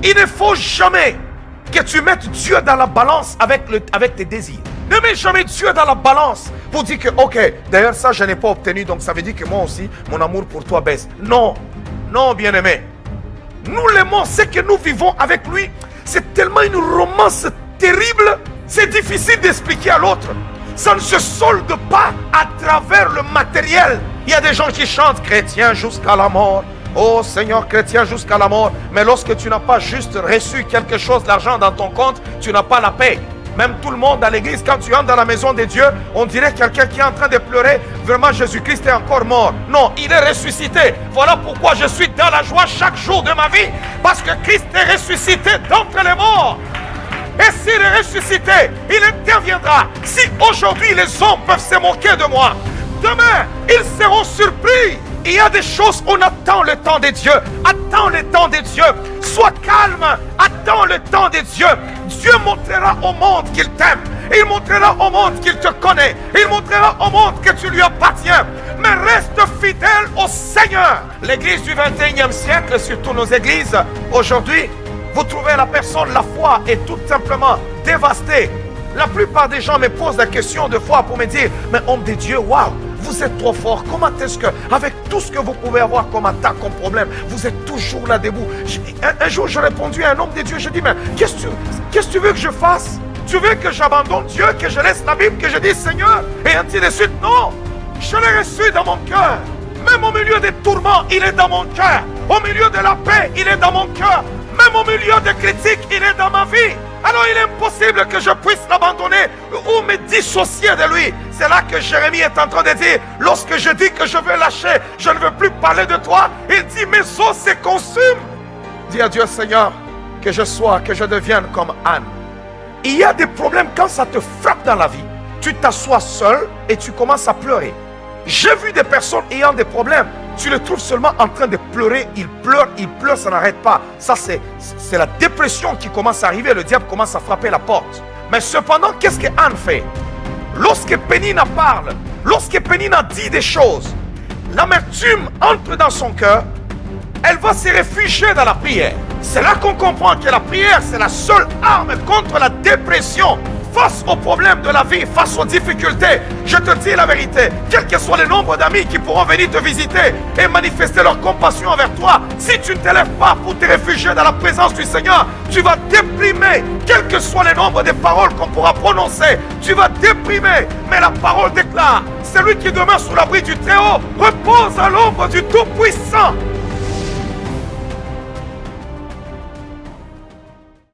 Il ne faut jamais que tu mettes Dieu dans la balance avec tes désirs. Ne mets jamais Dieu dans la balance pour dire que, ok, d'ailleurs ça je n'ai pas obtenu, donc ça veut dire que moi aussi, mon amour pour toi baisse. Non, non bien-aimé. Nous l'aimons, ce que nous vivons avec lui, c'est tellement une romance terrible, c'est difficile d'expliquer à l'autre. Ça ne se solde pas à travers le matériel. Il y a des gens qui chantent chrétien jusqu'à la mort. Oh Seigneur, chrétien jusqu'à la mort. Mais lorsque tu n'as pas juste reçu quelque chose, l'argent dans ton compte, tu n'as pas la paix. Même tout le monde à l'église, quand tu entres dans la maison de Dieu, on dirait quelqu'un qui est en train de pleurer. Vraiment, Jésus-Christ est encore mort. Non, il est ressuscité. Voilà pourquoi je suis dans la joie chaque jour de ma vie. Parce que Christ est ressuscité d'entre les morts. Et s'il est ressuscité, il interviendra. Si aujourd'hui les hommes peuvent se moquer de moi, demain, ils seront surpris. Il y a des choses, on attend le temps de Dieu. Attends le temps de Dieu. Sois calme. Attends le temps de Dieu. Dieu montrera au monde qu'il t'aime. Il montrera au monde qu'il te connaît. Il montrera au monde que tu lui appartiens. Mais reste fidèle au Seigneur. L'église du 21e siècle, surtout nos églises, aujourd'hui, vous trouvez la personne, la foi est tout simplement dévastée. La plupart des gens me posent la question de foi pour me dire, mais homme de Dieu, waouh, vous êtes trop fort. Comment est-ce que, avec tout ce que vous pouvez avoir comme attaque, comme problème, vous êtes toujours là debout? Un jour, j'ai répondu à un homme de Dieu, je dis, mais qu'est-ce que tu veux que je fasse? Tu veux que j'abandonne Dieu, que je laisse la Bible, que je dise Seigneur, et ainsi de suite? Non, je l'ai reçu dans mon cœur. Même au milieu des tourments, il est dans mon cœur. Au milieu de la paix, il est dans mon cœur. Même au milieu des critiques, il est dans ma vie. Alors il est impossible que je puisse l'abandonner ou me dissocier de lui. C'est là que Jérémie est en train de dire, lorsque je dis que je veux lâcher, je ne veux plus parler de toi, il dit, mes os se consument. Dis à Dieu, Seigneur, que je devienne comme Anne. Il y a des problèmes quand ça te frappe dans la vie. Tu t'assois seul et tu commences à pleurer. J'ai vu des personnes ayant des problèmes. Tu le trouves seulement en train de pleurer. Il pleure, ça n'arrête pas. Ça, c'est la dépression qui commence à arriver. Le diable commence à frapper la porte. Mais cependant, qu'est-ce que Anne fait? Lorsque Pénina parle, lorsque Pénina dit des choses, l'amertume entre dans son cœur. Elle va se réfugier dans la prière. C'est là qu'on comprend que la prière, c'est la seule arme contre la dépression. Face aux problèmes de la vie, face aux difficultés, je te dis la vérité, quel que soit le nombre d'amis qui pourront venir te visiter et manifester leur compassion envers toi, si tu ne te lèves pas pour te réfugier dans la présence du Seigneur, tu vas déprimer, quel que soit le nombre de paroles qu'on pourra prononcer, tu vas déprimer, mais la parole déclare, celui qui demeure sous l'abri du Très-Haut repose à l'ombre du Tout-Puissant.